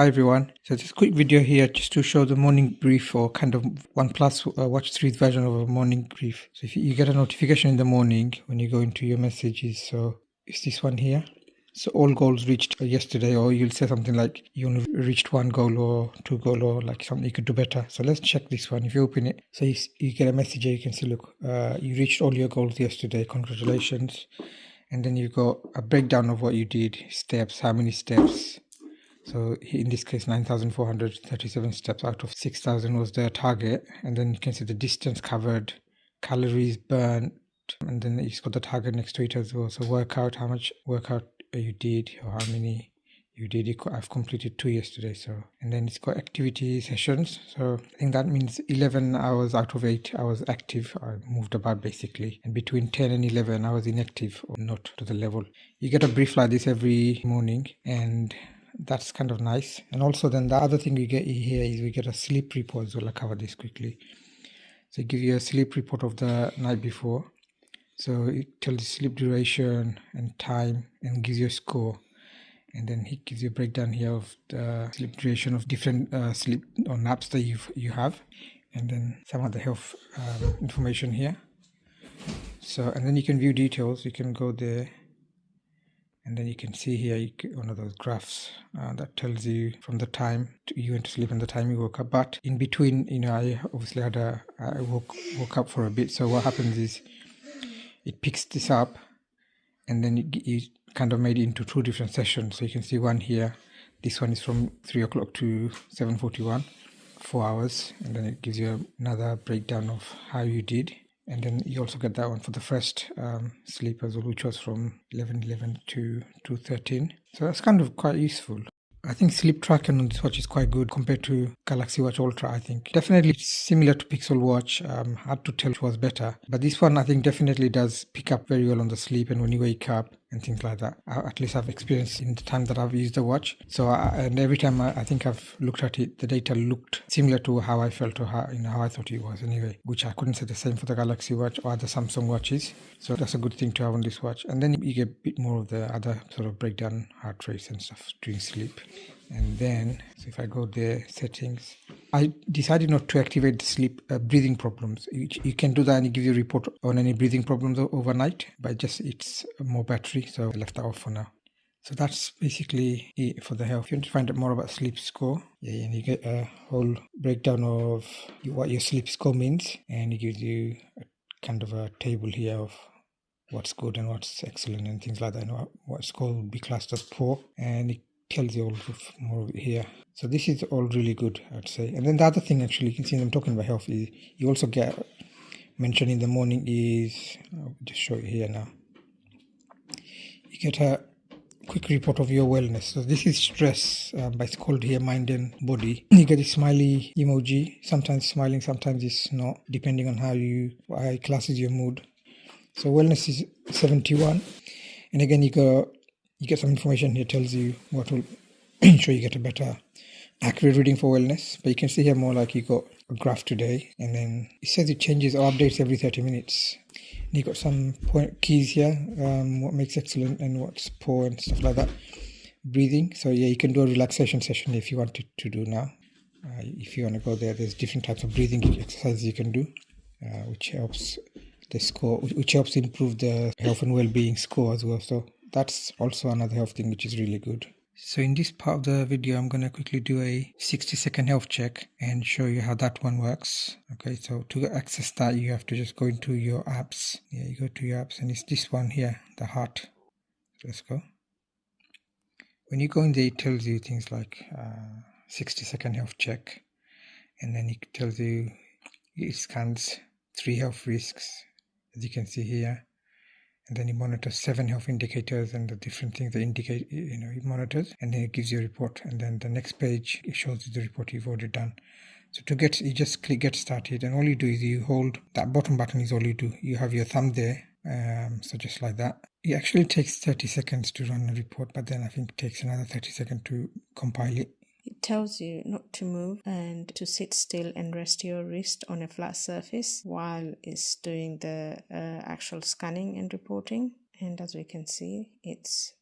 Hi everyone. So just a quick video here just to show the morning brief, or kind of OnePlus Watch 3's version of a morning brief. So if you get a notification in the morning when you go into your messages, so it's this one here. So all goals reached yesterday, or you'll say something like you only reached one goal or two goal, or like something you could do better. So let's check this one. If you open it, so you get a message here. You can see, look, you reached all your goals yesterday. Congratulations. And then you've got a breakdown of what you did, steps, how many steps. So in this case, 9,437 steps out of 6,000 was the target. And then you can see the distance covered, calories burnt, and then it's got the target next to it as well. So workout, how much workout you did, or how many you did. I've completed 2 yesterday. So, and then it's got activity sessions. So I think that means 11 hours out of 8 hours active. I moved about basically. And between 10 and 11 I was inactive, or not to the level. You get a brief like this every morning, and that's kind of nice. And also then the other thing we get here is we get a sleep report as well. I'll cover this quickly. So it gives you a sleep report of the night before. So it tells you sleep duration and time, and gives you a score. And then he gives you a breakdown here of the sleep duration of different sleep or naps that you have, and then some of the health information here. So, and then you can view details. You can go there, and then you can see here one of those graphs that tells you from the time you went to sleep and the time you woke up. But in between, I obviously I woke up for a bit. So what happens is it picks this up, and then it kind of made it into 2 different sessions. So you can see one here. This one is from 3 o'clock to 7:41, 4 hours, and then it gives you another breakdown of how you did. And then you also get that one for the first sleep as well, which was from 11:11 to 2:13. So that's kind of quite useful. I think sleep tracking on this watch is quite good compared to Galaxy Watch Ultra, I think. Definitely it's similar to Pixel Watch. Hard to tell which was better. But this one I think definitely does pick up very well on the sleep and when you wake up and things like that. At least I've experienced in the time that I've used the watch. So and every time I think I've looked at it, the data looked similar to how I felt, or how I thought it was anyway, which I couldn't say the same for the Galaxy Watch or the Samsung watches. So that's a good thing to have on this watch. And then you get a bit more of the other sort of breakdown, heart rates and stuff during sleep. And then, so if I go there, settings, I decided not to activate the sleep breathing problems. You can do that, and it gives you a report on any breathing problems overnight, but it's more battery, so I left that off for now. So that's basically it for the health. If you want to find out more about sleep score, and you get a whole breakdown of what your sleep score means, and it gives you a kind of a table here of what's good and what's excellent and things like that, and what score would be classed as poor, and it tells you all more here. So this is all really good, I'd say. And then the other thing, actually, you can see I'm talking about health, is you also get mentioned in the morning is, I'll just show you here now. You get a quick report of your wellness. So this is stress, but it's called here mind and body. You get a smiley emoji, sometimes smiling, sometimes it's not, depending on how it classes your mood. So wellness is 71, and again you get some information here, tells you what will ensure you get a better accurate reading for wellness. But you can see here more like you got a graph today, and then it says it changes or updates every 30 minutes. And you got some keys here, what makes excellent and what's poor and stuff like that. Breathing, so yeah, you can do a relaxation session if you wanted to do now. If you want to go there, there's different types of breathing exercises you can do, which helps the score, which helps improve the health and well-being score as well. So that's also another health thing which is really good. So in this part of the video, I'm going to quickly do a 60-second health check and show you how that one works. Okay, so to access that, you have to just go into your apps. Yeah, you go to your apps, and it's this one here, the heart. Let's go. When you go in there, it tells you things like 60-second health check, and then it tells you, it scans 3 health risks, as you can see here. And then it monitors 7 health indicators and the different things that indicate, it monitors, and then it gives you a report. And then the next page, it shows you the report you've already done. So you just click get started, and all you do is you hold that bottom button is all you do. You have your thumb there, so just like that. It actually takes 30 seconds to run a report, but then I think it takes another 30 seconds to compile it. It tells you not to move and to sit still and rest your wrist on a flat surface while it's doing the actual scanning and reporting. And as we can see, it's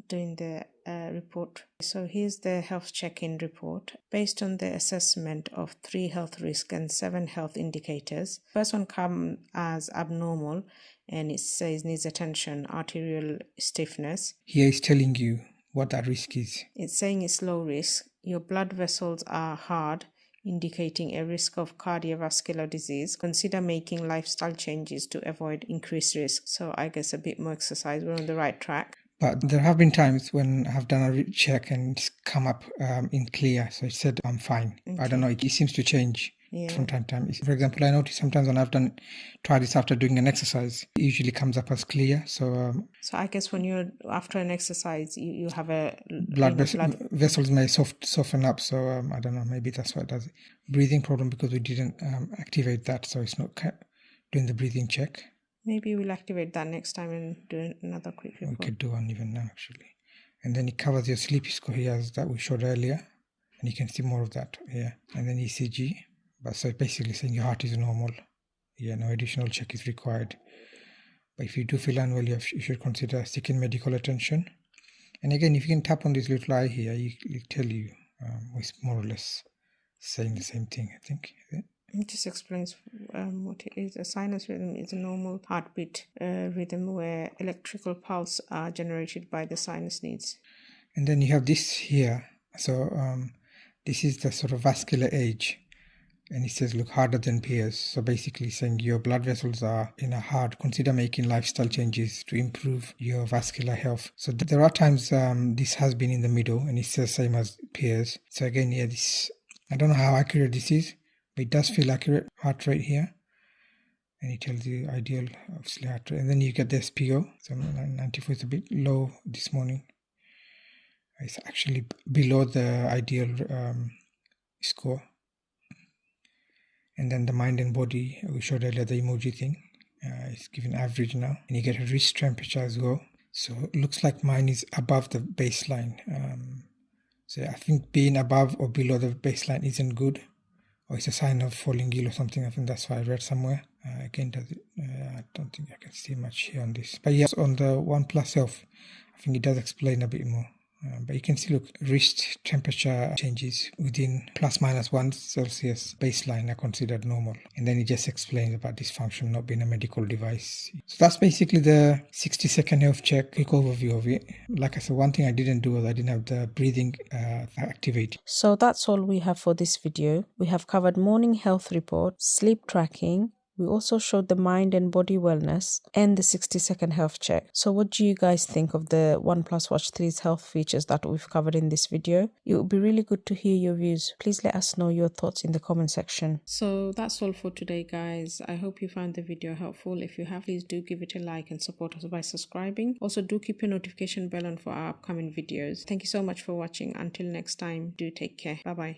doing the report. So here's the health check-in report. Based on the assessment of 3 health risks and 7 health indicators, first one comes as abnormal and it says needs attention, arterial stiffness. Here is telling you what that risk is. It's saying it's low risk. Your blood vessels are hard, indicating a risk of cardiovascular disease. Consider making lifestyle changes to avoid increased risk. So I guess a bit more exercise. We're on the right track. But there have been times when I've done a check and it's come up in clear. So it said I'm fine. Okay. I don't know. It seems to change from time to time. For example, I notice sometimes when I've tried this after doing an exercise, it usually comes up as clear. So I guess when you're after an exercise, you have a blood vessels may soften up. So I don't know. Maybe that's what it does. Breathing problem because we didn't activate that. So it's not doing the breathing check. Maybe we'll activate that next time and do another quick report. We could do one even now, actually. And then it covers your sleep score here, as that we showed earlier. And you can see more of that here. And then ECG. But so basically saying your heart is normal. Yeah, no additional check is required. But if you do feel unwell, you should consider seeking medical attention. And again, if you can tap on this little eye here, it'll tell you it's more or less saying the same thing, I think. It just explains what it is. A sinus rhythm is a normal heartbeat rhythm where electrical pulse are generated by the sinus needs. And then you have this here. So this is the sort of vascular age. And it says look harder than peers. So basically saying your blood vessels are hard. Consider making lifestyle changes to improve your vascular health. So there are times this has been in the middle and it says same as peers. So again, yeah, this, I don't know how accurate this is, but it does feel accurate. Heart rate here. And it tells you ideal, obviously, heart rate. And then you get the SPO. So 94 is a bit low this morning. It's actually below the ideal score. And then the mind and body, we showed earlier the emoji thing. It's given average now. And you get a wrist temperature as well. So it looks like mine is above the baseline. So I think being above or below the baseline isn't good. Or it's a sign of falling ill or something. I think that's why I read somewhere. Again, I don't think I can see much here on this. But yes, on the OnePlus Health, I think it does explain a bit more. But you can see, look, wrist temperature changes within ±1 Celsius baseline are considered normal. And then it just explains about this function not being a medical device. So that's basically the 60-second health check, quick overview of it. Like I said, one thing I didn't do was I didn't have the breathing activated. So that's all we have for this video. We have covered morning health report, sleep tracking. We also showed the mind and body wellness and the 60-second health check. So what do you guys think of the OnePlus Watch 3's health features that we've covered in this video? It would be really good to hear your views. Please let us know your thoughts in the comment section. So that's all for today, guys. I hope you found the video helpful. If you have, please do give it a like and support us by subscribing. Also, do keep your notification bell on for our upcoming videos. Thank you so much for watching. Until next time, do take care. Bye-bye.